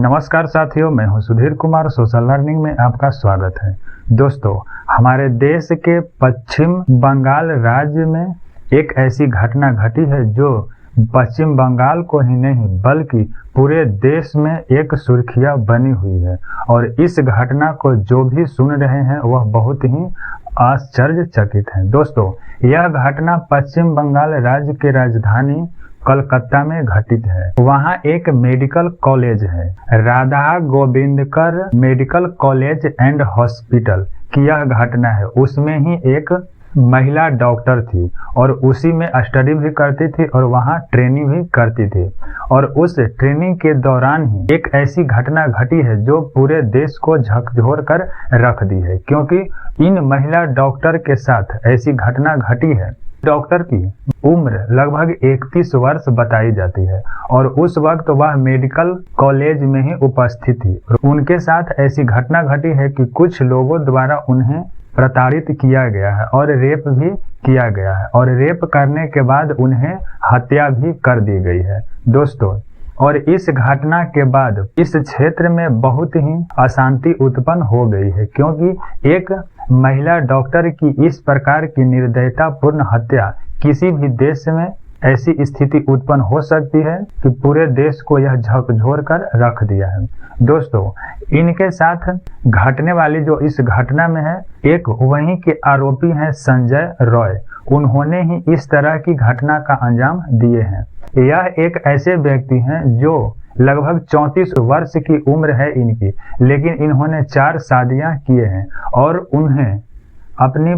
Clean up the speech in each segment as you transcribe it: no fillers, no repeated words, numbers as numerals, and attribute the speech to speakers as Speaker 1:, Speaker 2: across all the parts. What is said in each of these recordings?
Speaker 1: नमस्कार साथियों, मैं हूं सुधीर कुमार। सोशल लर्निंग में आपका स्वागत है। दोस्तों, हमारे देश के पश्चिम बंगाल राज्य में एक ऐसी घटना घटी है जो पश्चिम बंगाल को ही नहीं बल्कि पूरे देश में एक सुर्खियां बनी हुई है। और इस घटना को जो भी सुन रहे हैं वह बहुत ही आश्चर्यचकित हैं। दोस्तों, यह घटना पश्चिम बंगाल राज्य के राजधानी कलकत्ता में घटित है। वहाँ एक मेडिकल कॉलेज है, Radha Govindkar medical college and hospital की यह घटना है। उसमें ही एक महिला डॉक्टर थी और उसी में स्टडी भी करती थी और वहाँ ट्रेनिंग भी करती थी। और उस ट्रेनिंग के दौरान ही एक ऐसी घटना घटी है जो पूरे देश को झकझोर कर रख दी है, क्योंकि इन महिला डॉक्टर के साथ ऐसी घटना घटी है। डॉक्टर की उम्र लगभग 31 वर्ष बताई जाती है और उस वक्त वह मेडिकल कॉलेज में ही उपस्थित थी। उनके साथ ऐसी घटना घटी है कि कुछ लोगों द्वारा उन्हें प्रताड़ित किया गया है और रेप भी किया गया है और रेप करने के बाद उन्हें हत्या भी कर दी गई है। दोस्तों, और इस घटना के बाद इस क्षेत्र में बहुत ही अशांति उत्पन्न हो गई है, क्योंकि एक महिला डॉक्टर की इस प्रकार की निर्दयतापूर्ण हत्या किसी भी देश में ऐसी स्थिति उत्पन्न हो सकती है कि पूरे देश को यह झकझोर कर रख दिया है। दोस्तों, इनके साथ घटने वाली जो इस घटना में है, एक वहीं के आरोपी हैं संजय रॉय। उन्होंने ही इस तरह की घटना का अंजाम दिए हैं। यह एक ऐसे व्यक्ति हैं जो लगभग 34 वर्ष की उम्र है इनकी, लेकिन इन्होंने 4 शादियां किए हैं और उन्हें अपनी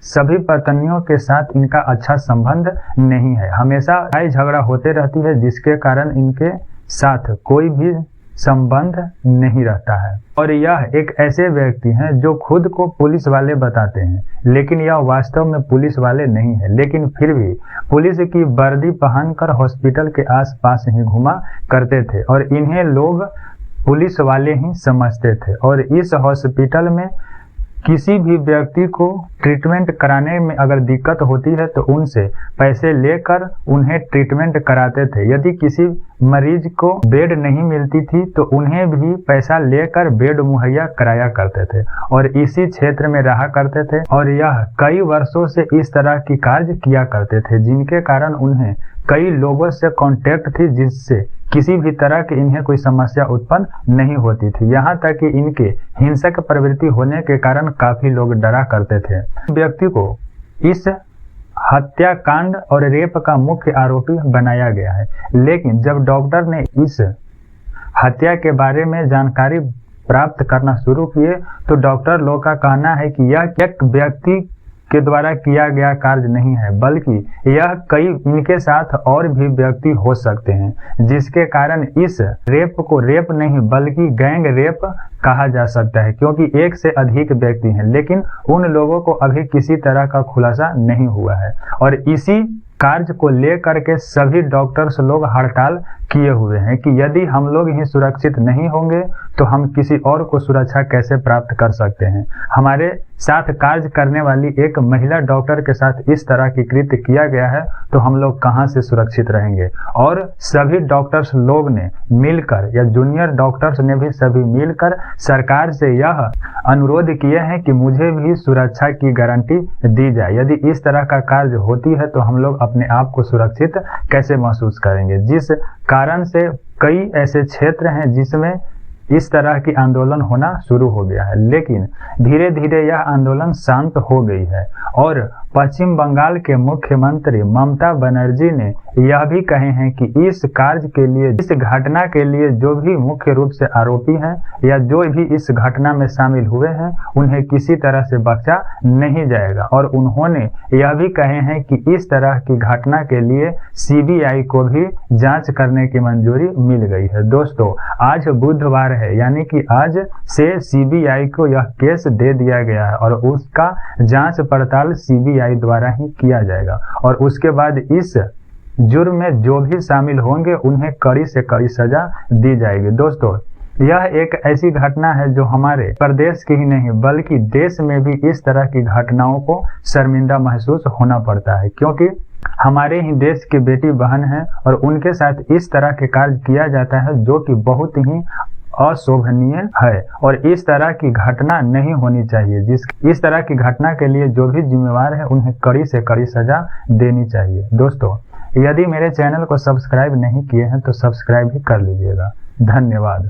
Speaker 1: सभी पत्नियों के साथ इनका अच्छा संबंध नहीं है। हमेशा लड़ाई झगड़ा होते रहती है, जिसके कारण इनके साथ कोई भी संबंध नहीं रहता है। और यह एक ऐसे व्यक्ति हैं जो खुद को पुलिस वाले बताते हैं, लेकिन यह वास्तव में पुलिस वाले नहीं है, लेकिन फिर भी पुलिस की वर्दी पहनकर हॉस्पिटल के आसपास ही घुमा करते थे और इन्हें लोग पुलिस वाले ही समझते थे। और इस हॉस्पिटल में किसी भी व्यक्ति को ट्रीटमेंट कराने में अगर दिक्कत होती है तो उनसे पैसे लेकर उन्हें ट्रीटमेंट कराते थे। यदि किसी मरीज को बेड नहीं मिलती थी तो उन्हें भी पैसा लेकर बेड मुहैया कराया करते थे और इसी क्षेत्र में रहा करते थे। और यह कई वर्षों से इस तरह की कार्य किया करते थे, जिनके कारण उन्हें कई लोगों से कांटेक्ट थी, जिससे किसी भी तरह की इन्हें कोई समस्या उत्पन्न नहीं होती थी। यहाँ तक कि इनके हिंसक प्रवृत्ति होने के कारण काफी लोग डरा करते थे। व्यक्ति को इस हत्याकांड और रेप का मुख्य आरोपी बनाया गया है, लेकिन जब डॉक्टर ने इस हत्या के बारे में जानकारी प्राप्त करना शुरू किए तो डॉक्टर लोग का कहना है कि यह एक व्यक्ति के द्वारा किया गया कार्य नहीं है, बल्कि यह कई इनके साथ और भी व्यक्ति हो सकते हैं, जिसके कारण इस रेप को रेप नहीं बल्कि गैंग रेप कहा जा सकता है, क्योंकि एक से अधिक व्यक्ति हैं, लेकिन उन लोगों को अभी किसी तरह का खुलासा नहीं हुआ है। और इसी कार्य को लेकर के सभी डॉक्टर्स लोग हड़ताल किए हुए हैं कि यदि हम लोग ही सुरक्षित नहीं होंगे तो हम किसी और को सुरक्षा कैसे प्राप्त कर सकते हैं। हमारे साथ कार्य करने वाली एक महिला डॉक्टर के साथ इस तरह की कृत्य किया गया है तो हम लोग कहां से सुरक्षित रहेंगे। और सभी डॉक्टर्स लोग ने मिलकर या जूनियर डॉक्टर्स ने भी सभी मिलकर सरकार से यह अनुरोध किए हैं कि मुझे भी सुरक्षा की गारंटी दी जाए। यदि इस तरह का कार्य होती है तो हम लोग अपने आप को सुरक्षित कैसे महसूस करेंगे, जिस कारण से कई ऐसे क्षेत्र हैं जिसमें इस तरह की आंदोलन होना शुरू हो गया है। लेकिन धीरे धीरे यह आंदोलन शांत हो गई है और पश्चिम बंगाल के मुख्यमंत्री ममता बनर्जी ने यह भी कहे हैं कि इस कार्य के लिए, इस घटना के लिए जो भी मुख्य रूप से आरोपी हैं या जो भी इस घटना में शामिल हुए हैं उन्हें किसी तरह से बख्शा नहीं जाएगा। और उन्होंने यह भी कहे हैं कि इस तरह की घटना के लिए सीबीआई को भी जांच करने की मंजूरी मिल गई है। दोस्तों, आज बुधवार है, यानी कि आज से सीबीआई को यह केस दे दिया गया है और उसका जांच पड़ताल सीबीआई द्वारा ही किया जाएगा और उसके बाद इस जुर्म में जो भी शामिल होंगे उन्हें कड़ी से कड़ी सजा दी जाएगी। दोस्तों, यह एक ऐसी घटना है जो हमारे प्रदेश की ही नहीं बल्कि देश में भी इस तरह की घटनाओं को शर्मिंदा महसूस होना पड़ता है, क्योंकि हमारे ही देश की बेटी बहन है और उनके साथ इस तरह के कार्य किया जाता है जो कि बहुत ही अशोभनीय है और इस तरह की घटना नहीं होनी चाहिए। इस तरह की घटना के लिए जो भी जिम्मेवार है उन्हें कड़ी से कड़ी सजा देनी चाहिए। दोस्तों, यदि मेरे चैनल को सब्सक्राइब नहीं किए हैं तो सब्सक्राइब भी कर लीजिएगा। धन्यवाद।